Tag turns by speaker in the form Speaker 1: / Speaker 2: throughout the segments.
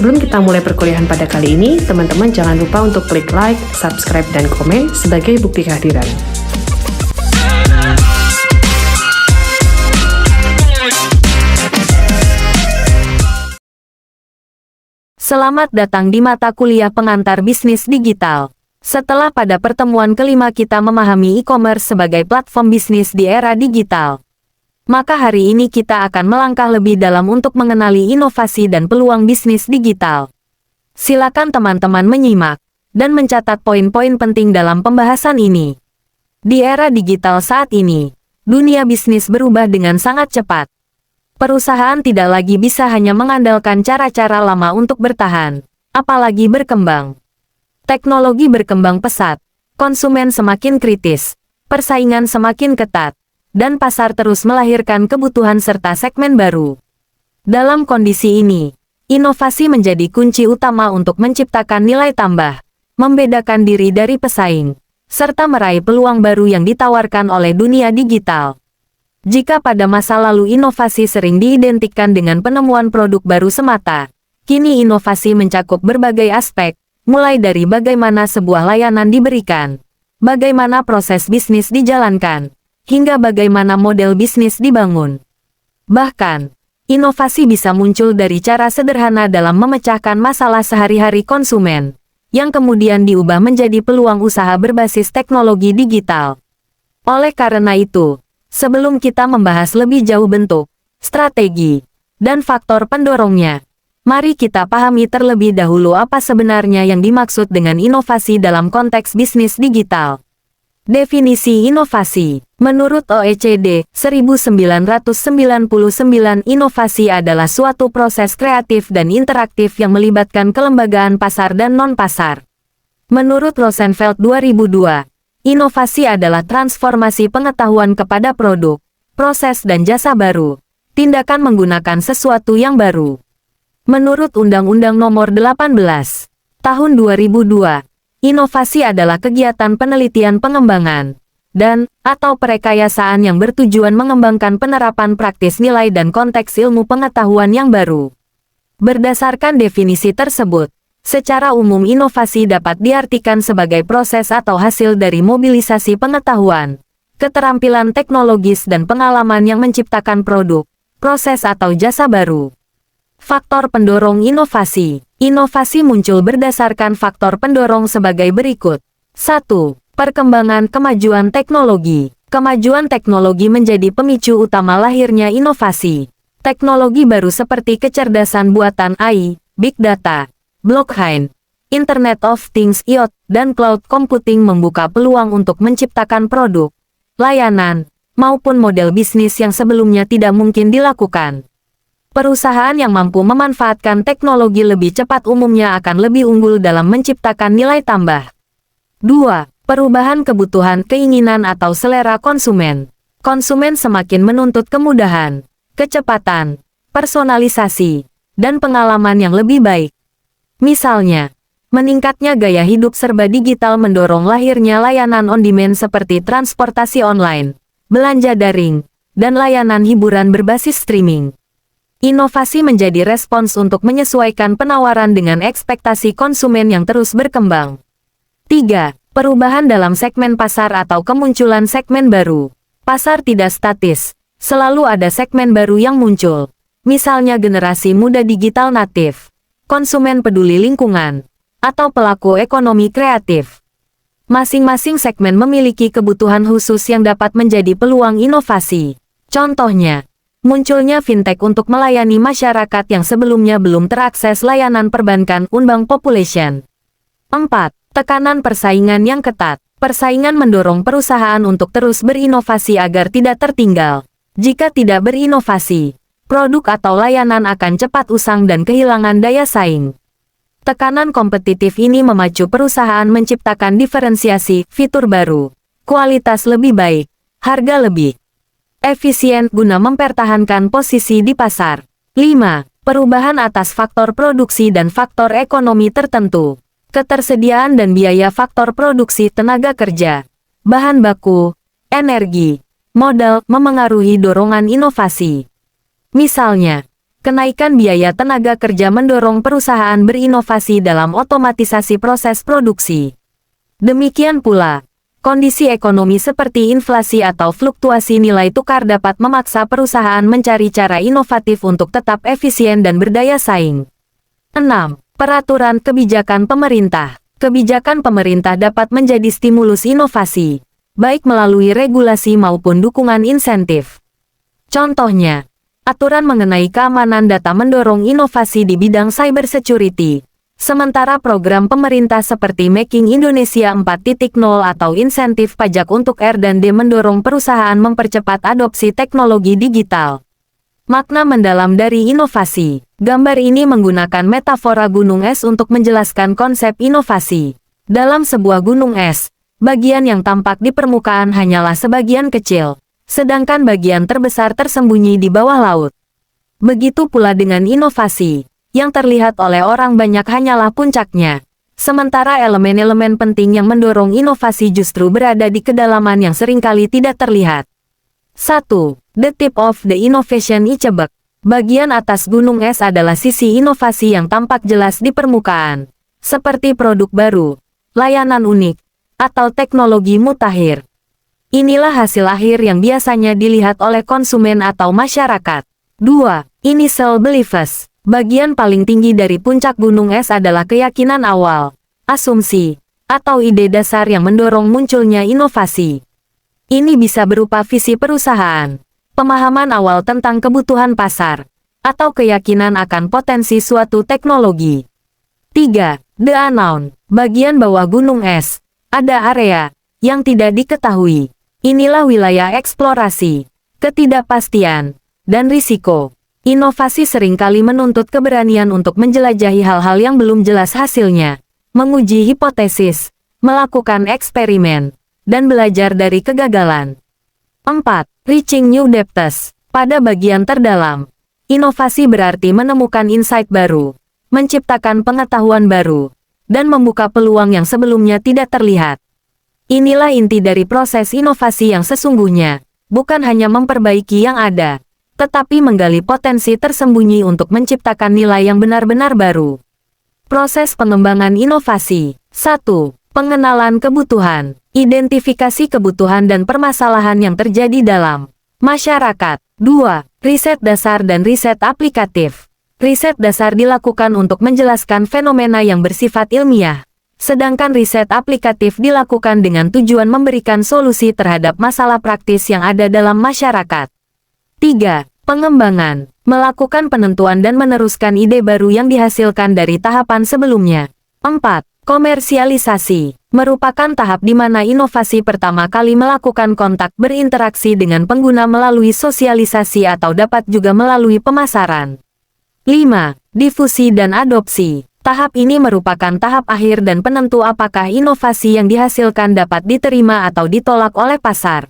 Speaker 1: Sebelum kita mulai perkuliahan pada kali ini, teman-teman jangan lupa untuk klik like, subscribe, dan komen sebagai bukti kehadiran.
Speaker 2: Selamat datang di mata kuliah pengantar bisnis digital. Setelah pada pertemuan kelima kita memahami e-commerce sebagai platform bisnis di era digital, maka hari ini kita akan melangkah lebih dalam untuk mengenali inovasi dan peluang bisnis digital. Silakan teman-teman menyimak dan mencatat poin-poin penting dalam pembahasan ini. Di era digital saat ini, dunia bisnis berubah dengan sangat cepat. Perusahaan tidak lagi bisa hanya mengandalkan cara-cara lama untuk bertahan, apalagi berkembang. Teknologi berkembang pesat, konsumen semakin kritis, persaingan semakin ketat, dan pasar terus melahirkan kebutuhan serta segmen baru. Dalam kondisi ini, inovasi menjadi kunci utama untuk menciptakan nilai tambah, membedakan diri dari pesaing, serta meraih peluang baru yang ditawarkan oleh dunia digital. Jika pada masa lalu inovasi sering diidentikan dengan penemuan produk baru semata, kini inovasi mencakup berbagai aspek, mulai dari bagaimana sebuah layanan diberikan, bagaimana proses bisnis dijalankan, hingga bagaimana model bisnis dibangun. Bahkan, inovasi bisa muncul dari cara sederhana dalam memecahkan masalah sehari-hari konsumen, yang kemudian diubah menjadi peluang usaha berbasis teknologi digital. Oleh karena itu, sebelum kita membahas lebih jauh bentuk, strategi, dan faktor pendorongnya, mari kita pahami terlebih dahulu apa sebenarnya yang dimaksud dengan inovasi dalam konteks bisnis digital. Definisi inovasi. Menurut OECD 1999, inovasi adalah suatu proses kreatif dan interaktif yang melibatkan kelembagaan pasar dan non-pasar. Menurut Rosenfeld 2002, inovasi adalah transformasi pengetahuan kepada produk, proses dan jasa baru, tindakan menggunakan sesuatu yang baru. Menurut Undang-Undang Nomor 18, Tahun 2002, inovasi adalah kegiatan penelitian pengembangan, dan, atau perekayasaan yang bertujuan mengembangkan penerapan praktis nilai dan konteks ilmu pengetahuan yang baru. Berdasarkan definisi tersebut, secara umum inovasi dapat diartikan sebagai proses atau hasil dari mobilisasi pengetahuan, keterampilan teknologis dan pengalaman yang menciptakan produk, proses atau jasa baru. Faktor pendorong inovasi. Inovasi muncul berdasarkan faktor pendorong sebagai berikut. 1. Perkembangan kemajuan teknologi. Kemajuan teknologi menjadi pemicu utama lahirnya inovasi. Teknologi baru seperti kecerdasan buatan AI, Big Data, blockchain, Internet of Things (IoT), dan cloud computing membuka peluang untuk menciptakan produk, layanan, maupun model bisnis yang sebelumnya tidak mungkin dilakukan. Perusahaan yang mampu memanfaatkan teknologi lebih cepat umumnya akan lebih unggul dalam menciptakan nilai tambah. 2. Perubahan kebutuhan, keinginan atau selera konsumen. Konsumen semakin menuntut kemudahan, kecepatan, personalisasi, dan pengalaman yang lebih baik. Misalnya, meningkatnya gaya hidup serba digital mendorong lahirnya layanan on-demand seperti transportasi online, belanja daring, dan layanan hiburan berbasis streaming. Inovasi menjadi respons untuk menyesuaikan penawaran dengan ekspektasi konsumen yang terus berkembang. 3. Perubahan dalam segmen pasar atau kemunculan segmen baru. Pasar tidak statis, selalu ada segmen baru yang muncul, misalnya generasi muda digital natif, konsumen peduli lingkungan, atau pelaku ekonomi kreatif. Masing-masing segmen memiliki kebutuhan khusus yang dapat menjadi peluang inovasi. Contohnya, munculnya fintech untuk melayani masyarakat yang sebelumnya belum terakses layanan perbankan unbank population. 4. Tekanan persaingan yang ketat. Persaingan mendorong perusahaan untuk terus berinovasi agar tidak tertinggal. Jika tidak berinovasi, produk atau layanan akan cepat usang dan kehilangan daya saing. Tekanan kompetitif ini memacu perusahaan menciptakan diferensiasi, fitur baru, kualitas lebih baik, harga lebih efisien guna mempertahankan posisi di pasar. 5. Perubahan atas faktor produksi dan faktor ekonomi tertentu. Ketersediaan dan biaya faktor produksi tenaga kerja, bahan baku, energi, modal memengaruhi dorongan inovasi. Misalnya, Kenaikan biaya tenaga kerja mendorong perusahaan berinovasi dalam otomatisasi proses produksi. Demikian pula, kondisi ekonomi seperti inflasi atau fluktuasi nilai tukar dapat memaksa perusahaan mencari cara inovatif untuk tetap efisien dan berdaya saing. 6. Peraturan kebijakan pemerintah. Kebijakan pemerintah dapat menjadi stimulus inovasi, baik melalui regulasi maupun dukungan insentif. Contohnya, aturan mengenai keamanan data mendorong inovasi di bidang cybersecurity, sementara program pemerintah seperti Making Indonesia 4.0 atau insentif pajak untuk R&D mendorong perusahaan mempercepat adopsi teknologi digital. Makna mendalam dari inovasi. Gambar ini menggunakan metafora gunung es untuk menjelaskan konsep inovasi. Dalam sebuah gunung es, bagian yang tampak di permukaan hanyalah sebagian kecil, sedangkan bagian terbesar tersembunyi di bawah laut. Begitu pula dengan inovasi, yang terlihat oleh orang banyak hanyalah puncaknya, sementara elemen-elemen penting yang mendorong inovasi justru berada di kedalaman yang seringkali tidak terlihat. 1. The tip of the innovation iceberg. Bagian atas gunung es adalah sisi inovasi yang tampak jelas di permukaan, seperti produk baru, layanan unik, atau teknologi mutakhir. Inilah hasil akhir yang biasanya dilihat oleh konsumen atau masyarakat. 2. Initial beliefs. Bagian paling tinggi dari puncak gunung es adalah keyakinan awal, asumsi, atau ide dasar yang mendorong munculnya inovasi. Ini bisa berupa visi perusahaan, pemahaman awal tentang kebutuhan pasar, atau keyakinan akan potensi suatu teknologi. 3. The unknown. Bagian bawah gunung es, ada area yang tidak diketahui. Inilah wilayah eksplorasi, ketidakpastian, dan risiko. Inovasi seringkali menuntut keberanian untuk menjelajahi hal-hal yang belum jelas hasilnya, menguji hipotesis, melakukan eksperimen, dan belajar dari kegagalan. 4. Reaching new depths. Pada bagian terdalam, inovasi berarti menemukan insight baru, menciptakan pengetahuan baru, dan membuka peluang yang sebelumnya tidak terlihat. Inilah inti dari proses inovasi yang sesungguhnya, bukan hanya memperbaiki yang ada, tetapi menggali potensi tersembunyi untuk menciptakan nilai yang benar-benar baru. Proses pengembangan inovasi. 1. Pengenalan kebutuhan. Identifikasi kebutuhan dan permasalahan yang terjadi dalam masyarakat. 2. Riset dasar dan riset aplikatif. Riset dasar dilakukan untuk menjelaskan fenomena yang bersifat ilmiah, sedangkan riset aplikatif dilakukan dengan tujuan memberikan solusi terhadap masalah praktis yang ada dalam masyarakat. 3. Pengembangan. Melakukan penentuan dan meneruskan ide baru yang dihasilkan dari tahapan sebelumnya. 4. Komersialisasi. Merupakan tahap di mana inovasi pertama kali melakukan kontak berinteraksi dengan pengguna melalui sosialisasi atau dapat juga melalui pemasaran. 5. Difusi dan adopsi. Tahap ini merupakan tahap akhir dan penentu apakah inovasi yang dihasilkan dapat diterima atau ditolak oleh pasar.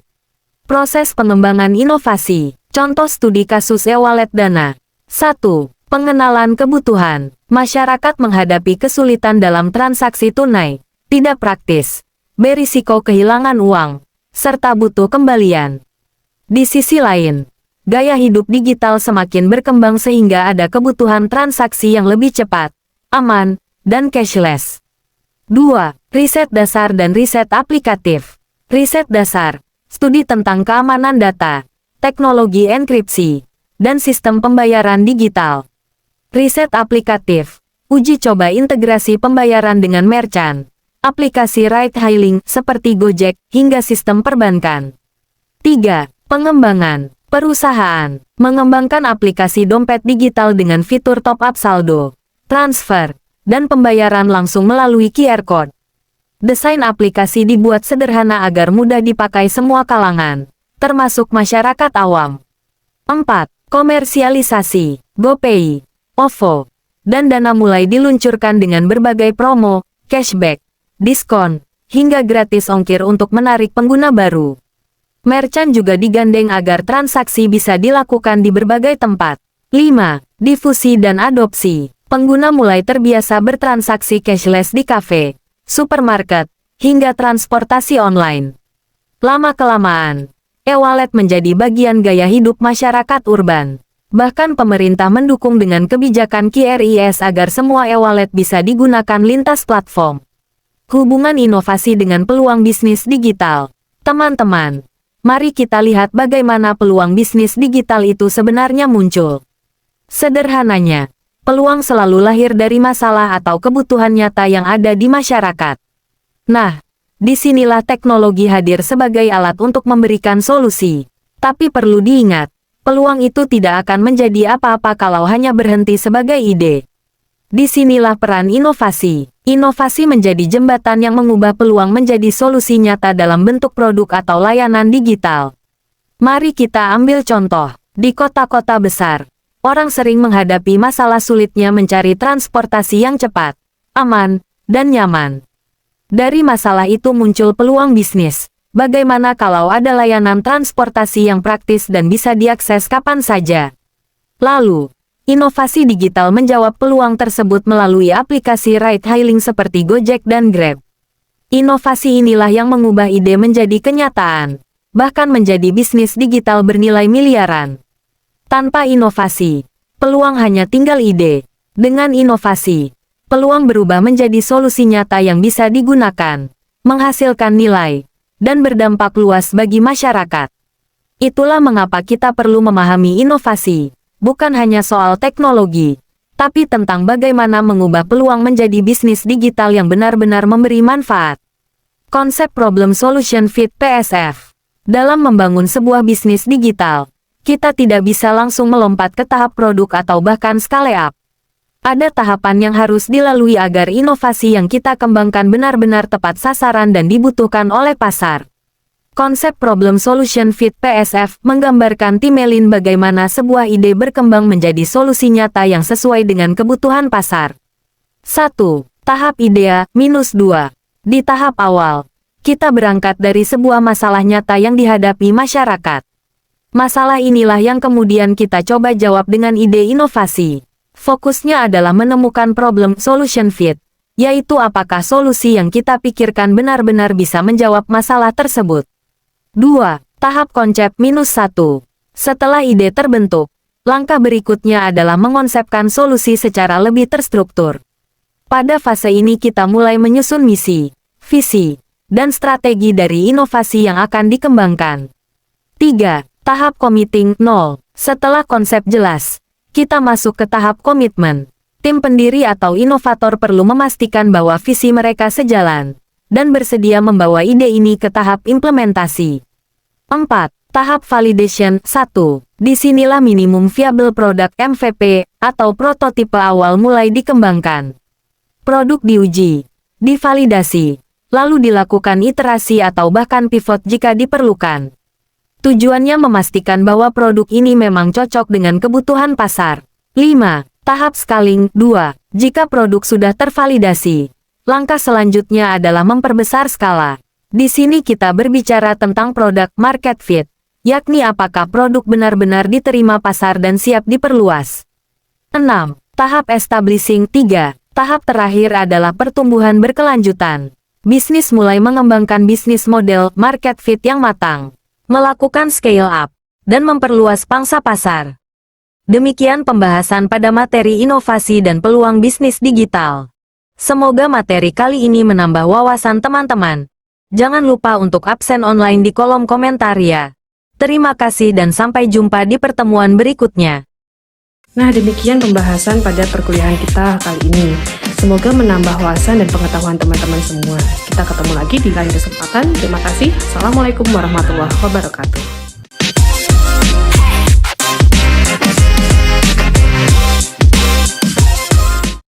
Speaker 2: Proses pengembangan inovasi. Contoh studi kasus e-wallet Dana. 1. Pengenalan kebutuhan. Masyarakat menghadapi kesulitan dalam transaksi tunai, tidak praktis, berisiko kehilangan uang, serta butuh kembalian. Di sisi lain, gaya hidup digital semakin berkembang sehingga ada kebutuhan transaksi yang lebih cepat, aman, dan cashless. 2. Riset dasar dan riset aplikatif. Riset dasar, studi tentang keamanan data, teknologi enkripsi, dan sistem pembayaran digital. Riset aplikatif, uji coba integrasi pembayaran dengan merchant, aplikasi ride-hailing seperti Gojek, hingga sistem perbankan. 3. Pengembangan. Perusahaan mengembangkan aplikasi dompet digital dengan fitur top-up saldo, transfer, dan pembayaran langsung melalui QR Code. Desain aplikasi dibuat sederhana agar mudah dipakai semua kalangan, termasuk masyarakat awam. 4. Komersialisasi. GoPay, OVO, dan Dana mulai diluncurkan dengan berbagai promo, cashback, diskon, hingga gratis ongkir untuk menarik pengguna baru. Merchant juga digandeng agar transaksi bisa dilakukan di berbagai tempat. 5. Difusi dan adopsi. Pengguna mulai terbiasa bertransaksi cashless di kafe, supermarket, hingga transportasi online. Lama-kelamaan, e-wallet menjadi bagian gaya hidup masyarakat urban. Bahkan pemerintah mendukung dengan kebijakan QRIS agar semua e-wallet bisa digunakan lintas platform. Hubungan inovasi dengan peluang bisnis digital. Teman-teman, mari kita lihat bagaimana peluang bisnis digital itu sebenarnya muncul. Sederhananya, peluang selalu lahir dari masalah atau kebutuhan nyata yang ada di masyarakat. Nah, disinilah teknologi hadir sebagai alat untuk memberikan solusi. Tapi perlu diingat, peluang itu tidak akan menjadi apa-apa kalau hanya berhenti sebagai ide. Disinilah peran inovasi. Inovasi menjadi jembatan yang mengubah peluang menjadi solusi nyata dalam bentuk produk atau layanan digital. Mari kita ambil contoh. Di kota-kota besar, orang sering menghadapi masalah sulitnya mencari transportasi yang cepat, aman, dan nyaman. Dari masalah itu muncul peluang bisnis. Bagaimana kalau ada layanan transportasi yang praktis dan bisa diakses kapan saja? Lalu, inovasi digital menjawab peluang tersebut melalui aplikasi ride-hailing seperti Gojek dan Grab. Inovasi inilah yang mengubah ide menjadi kenyataan, bahkan menjadi bisnis digital bernilai miliaran. Tanpa inovasi, peluang hanya tinggal ide. Dengan inovasi, peluang berubah menjadi solusi nyata yang bisa digunakan, menghasilkan nilai, dan berdampak luas bagi masyarakat. Itulah mengapa kita perlu memahami inovasi, bukan hanya soal teknologi, tapi tentang bagaimana mengubah peluang menjadi bisnis digital yang benar-benar memberi manfaat. Konsep Problem Solution Fit PSF. Dalam membangun sebuah bisnis digital, kita tidak bisa langsung melompat ke tahap produk atau bahkan scale up. Ada tahapan yang harus dilalui agar inovasi yang kita kembangkan benar-benar tepat sasaran dan dibutuhkan oleh pasar. Konsep Problem Solution Fit PSF menggambarkan timeline bagaimana sebuah ide berkembang menjadi solusi nyata yang sesuai dengan kebutuhan pasar. 1. Tahap idea, -2. Di tahap awal, kita berangkat dari sebuah masalah nyata yang dihadapi masyarakat. Masalah inilah yang kemudian kita coba jawab dengan ide inovasi. Fokusnya adalah menemukan problem solution fit, yaitu apakah solusi yang kita pikirkan benar-benar bisa menjawab masalah tersebut. 2. Tahap konsep -1. Setelah ide terbentuk, langkah berikutnya adalah mengonsepkan solusi secara lebih terstruktur. Pada fase ini kita mulai menyusun misi, visi, dan strategi dari inovasi yang akan dikembangkan. 3. Tahap committing 0. Setelah konsep jelas, kita masuk ke tahap komitmen. Tim pendiri atau inovator perlu memastikan bahwa visi mereka sejalan, dan bersedia membawa ide ini ke tahap implementasi. 4. Tahap validation 1. Disinilah minimum viable product MVP, atau prototipe awal mulai dikembangkan. Produk diuji, divalidasi, lalu dilakukan iterasi atau bahkan pivot jika diperlukan. Tujuannya memastikan bahwa produk ini memang cocok dengan kebutuhan pasar. 5. Tahap scaling 2. Jika produk sudah tervalidasi, langkah selanjutnya adalah memperbesar skala. Di sini kita berbicara tentang produk market fit, yakni apakah produk benar-benar diterima pasar dan siap diperluas. 6. Tahap establishing 3. Tahap terakhir adalah pertumbuhan berkelanjutan. Bisnis mulai mengembangkan bisnis model market fit yang matang, melakukan scale up, dan memperluas pangsa pasar. Demikian pembahasan pada materi inovasi dan peluang bisnis digital. Semoga materi kali ini menambah wawasan teman-teman. Jangan lupa untuk absen online di kolom komentar ya. Terima kasih dan sampai jumpa di pertemuan berikutnya.
Speaker 1: Nah, demikian pembahasan pada perkuliahan kita kali ini. Semoga menambah wawasan dan pengetahuan teman-teman semua. Kita ketemu lagi di lain kesempatan. Terima kasih. Assalamualaikum warahmatullahi wabarakatuh.